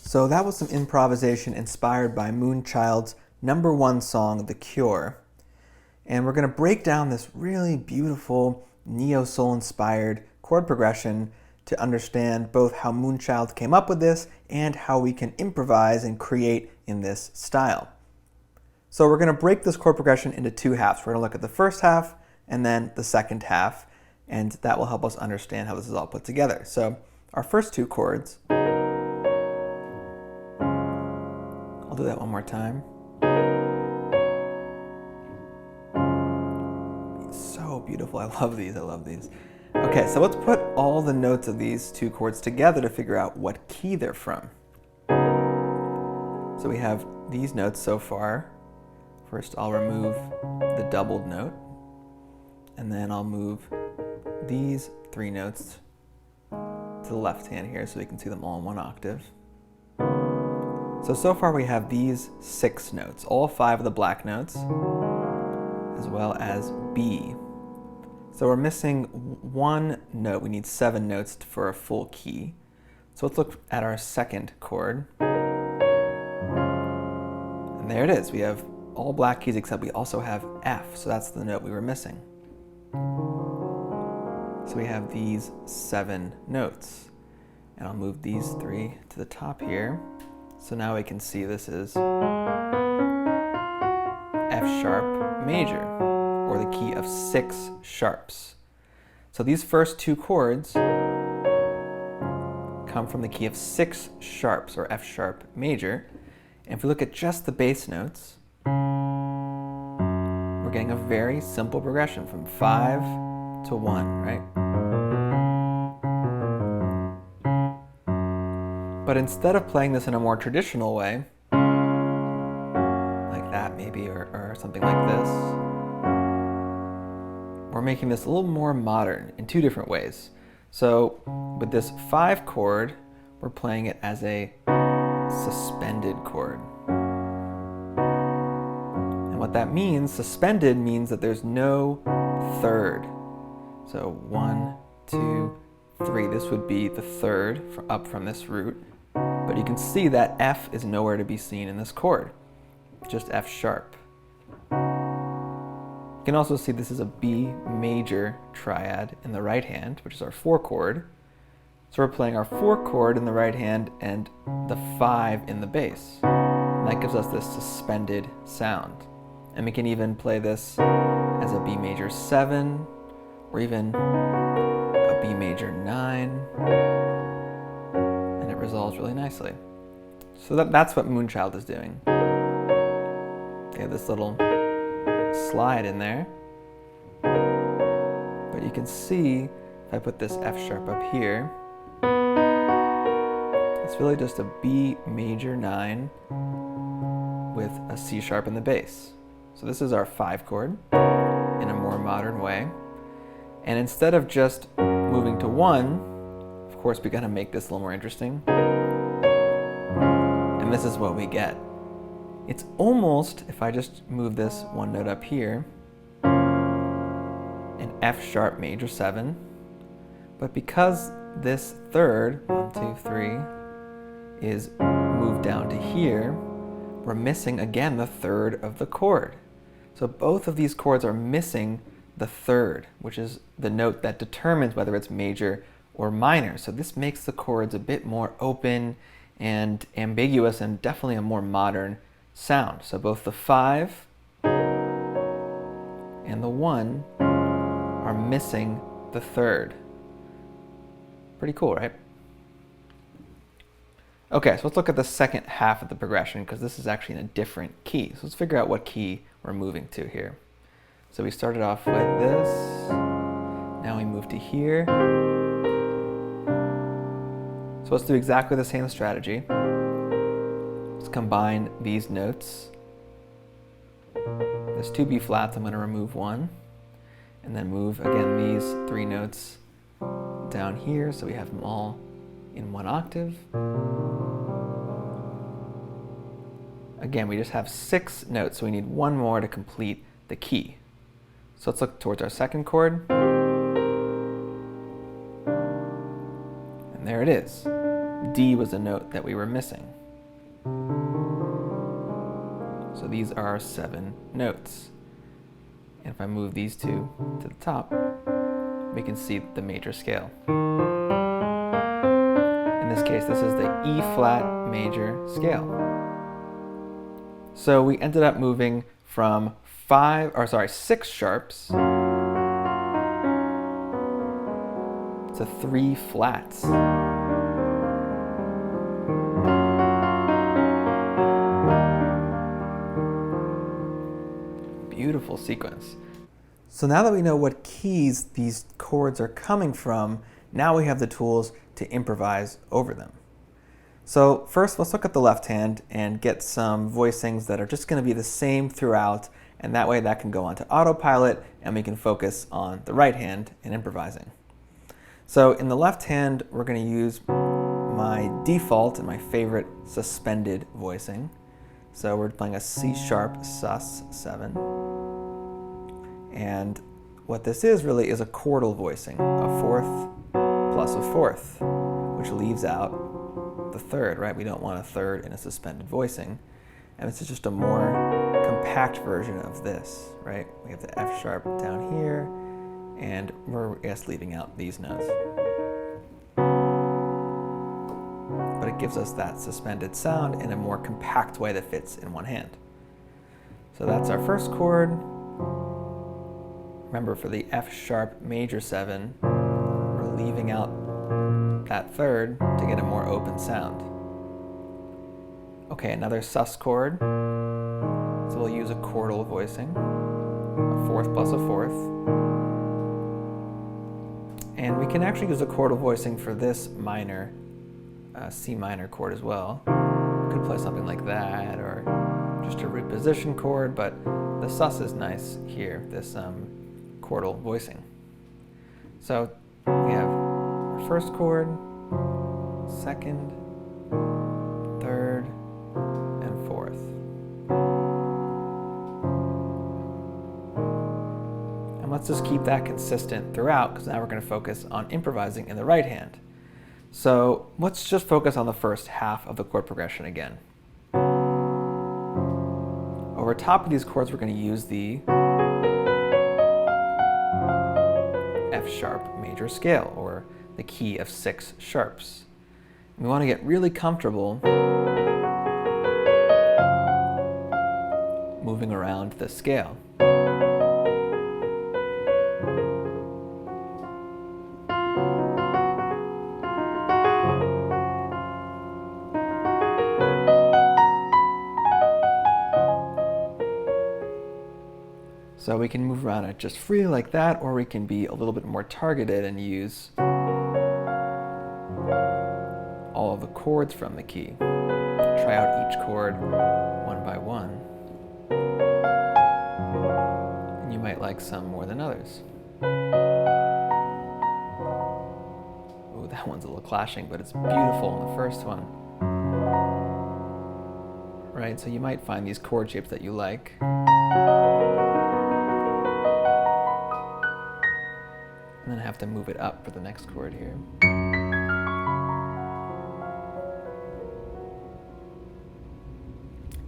So that was some improvisation inspired by Moonchild's #1 song, The Cure. And we're going to break down this really beautiful neo-soul inspired chord progression to understand both how Moonchild came up with this and how we can improvise and create in this style. So we're going to break this chord progression into two halves. We're going to look at the first half and then the second half, and that will help us understand how this is all put together. So our first two chords, I'll do that one more time. So beautiful. I love these. I love these. Okay, so let's put all the notes of these two chords together to figure out what key they're from. So we have these notes so far. First, I'll remove the doubled note, and then I'll move these three notes to the left hand here so we can see them all in one octave. So far we have these 6 notes, all 5 of the black notes, as well as B. So we're missing 1 note. We need 7 notes for a full key. So let's look at our second chord. And there it is. We have all black keys except we also have F, so that's the note we were missing. So we have these 7 notes. And I'll move these 3 to the top here. So now we can see this is F sharp major, or the key of 6 sharps. So these first 2 chords come from the key of 6 sharps, or F sharp major. And if we look at just the bass notes, we're getting a very simple progression from 5 to 1, right? But instead of playing this in a more traditional way, like that maybe, or something like this, we're making this a little more modern in 2 different ways. So with this 5 chord, we're playing it as a suspended chord. And what that means, suspended, means that there's no third. So 1, 2, 3, this would be the third up from this root. But you can see that F is nowhere to be seen in this chord, just F sharp. You can also see this is a B major triad in the right hand, which is our 4 chord. So we're playing our 4 chord in the right hand and the 5 in the bass. And that gives us this suspended sound. And we can even play this as a B major 7, or even a B major 9. Resolves really nicely. So that's what Moonchild is doing. They have this little slide in there. But you can see, if I put this F sharp up here, it's really just a B major 9 with a C sharp in the bass. So this is our 5 chord in a more modern way. And instead of just moving to 1, of course, we gotta make this a little more interesting. And this is what we get. It's almost, if I just move this one note up here, an F sharp major 7, but because this third, 1, 2, 3, is moved down to here, we're missing again the third of the chord. So both of these chords are missing the third, which is the note that determines whether it's major or minor. So this makes the chords a bit more open and ambiguous and definitely a more modern sound. So both the 5 and the 1 are missing the third. Pretty cool, right? Okay, so let's look at the second half of the progression because this is actually in a different key. So let's figure out what key we're moving to here. So we started off with this. Now we move to here. So let's do exactly the same strategy. Let's combine these notes. There's 2 B flats, I'm going to remove one. And then move, again, these 3 notes down here so we have them all in 1 octave. Again, we just have 6 notes, so we need 1 more to complete the key. So let's look towards our second chord. And there it is. D was a note that we were missing. So these are our 7 notes. And if I move these 2 to the top, we can see the major scale. In this case, this is the E flat major scale. So we ended up moving from 6 sharps to 3 flats. Beautiful sequence. So now that we know what keys these chords are coming from, now we have the tools to improvise over them. So first, let's look at the left hand and get some voicings that are just going to be the same throughout, and that way that can go onto autopilot and we can focus on the right hand in improvising. So in the left hand, we're going to use my default and my favorite suspended voicing. So we're playing a C sharp sus 7. And what this is really is a chordal voicing, a fourth plus a fourth, which leaves out the third, right? We don't want a third in a suspended voicing. And this is just a more compact version of this, right? We have the F sharp down here, and we're just leaving out these notes. But it gives us that suspended sound in a more compact way that fits in one hand. So that's our first chord. Remember, for the F sharp major 7, we're leaving out that third to get a more open sound. Okay, another sus chord. So we'll use a chordal voicing, a fourth plus a fourth. And we can actually use a chordal voicing for this minor, C minor chord as well. Could play something like that, or just a root position chord, but the sus is nice here, this chordal voicing. So we have our first chord, second, third, and fourth. And let's just keep that consistent throughout, because now we're going to focus on improvising in the right hand. So let's just focus on the first half of the chord progression again. Over top of these chords, we're going to use the F sharp major scale, or the key of 6 sharps. We want to get really comfortable moving around the scale. So we can move around it just freely like that, or we can be a little bit more targeted and use all of the chords from the key. Try out each chord one by one. And you might like some more than others. Oh, that one's a little clashing, but it's beautiful in the first one. right? So you might find these chord shapes that you like. And then I have to move it up for the next chord here.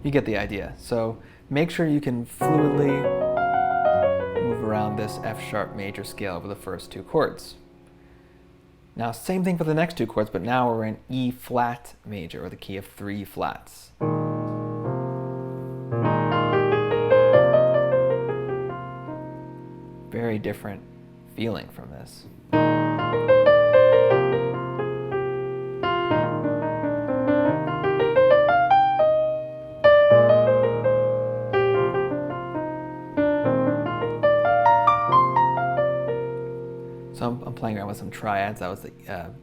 You get the idea. So make sure you can fluidly move around this F sharp major scale over the first two chords. Now same thing for the next two chords, but now we're in E flat major, or the key of 3 flats. Very different feeling from this. So I'm playing around with some triads. That was the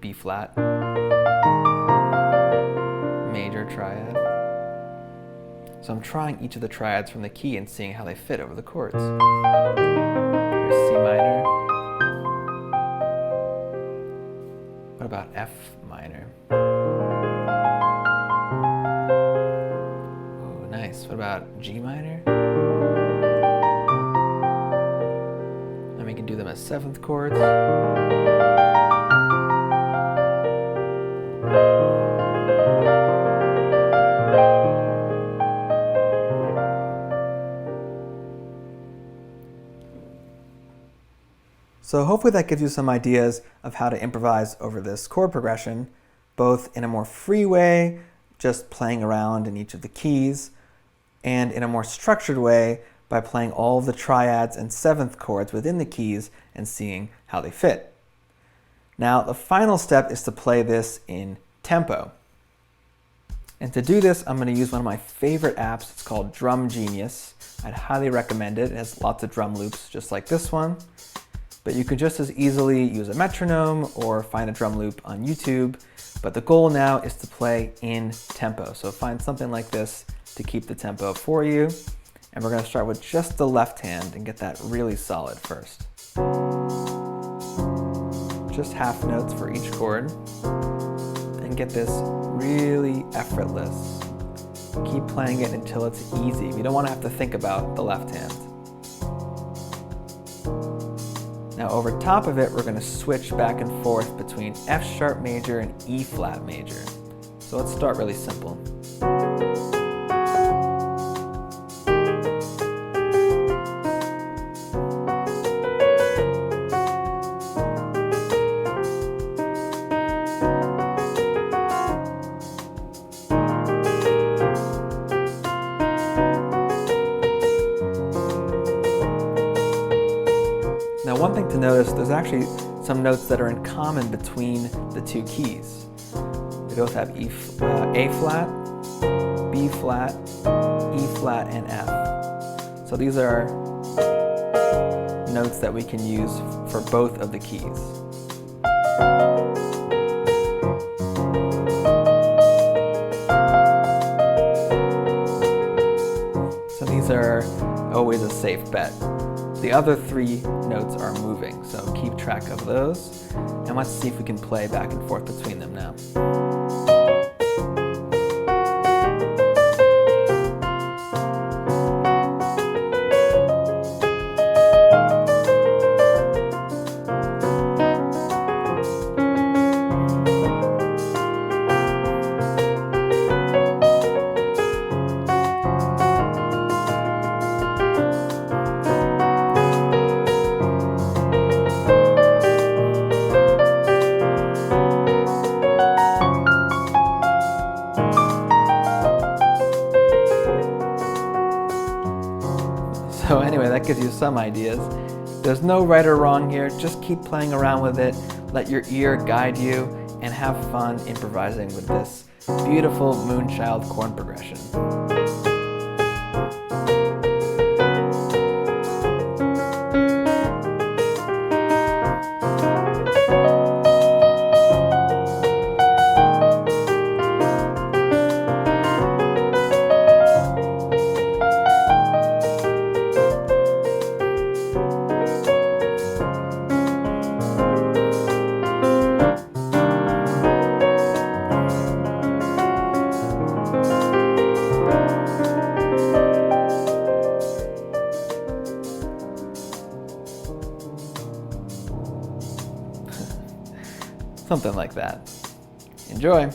B flat major triad. So I'm trying each of the triads from the key and seeing how they fit over the chords. Here's C minor. What about F minor? Oh, nice. What about G minor? And we can do them as 7th chords. So hopefully that gives you some ideas of how to improvise over this chord progression, both in a more free way, just playing around in each of the keys, and in a more structured way by playing all of the triads and 7th chords within the keys and seeing how they fit. Now the final step is to play this in tempo. And to do this, I'm going to use one of my favorite apps. It's called Drumgenius. I'd highly recommend it. It has lots of drum loops just like this one. But you could just as easily use a metronome or find a drum loop on YouTube. But the goal now is to play in tempo. So find something like this to keep the tempo for you. And we're going to start with just the left hand and get that really solid first. Just half notes for each chord. And get this really effortless. Keep playing it until it's easy. We don't want to have to think about the left hand. Now over top of it, we're going to switch back and forth between F sharp major and E flat major. So let's start really simple. Now one thing to notice, there's actually some notes that are in common between the two keys. They both have A flat, B flat, E flat, and F. So these are notes that we can use for both of the keys. So these are always a safe bet. The other 3 notes are moving, so keep track of those. And let's see if we can play back and forth between them now. So anyway, that gives you some ideas. There's no right or wrong here. Just keep playing around with it. Let your ear guide you and have fun improvising with this beautiful Moonchild chord progression. Something like that. Enjoy!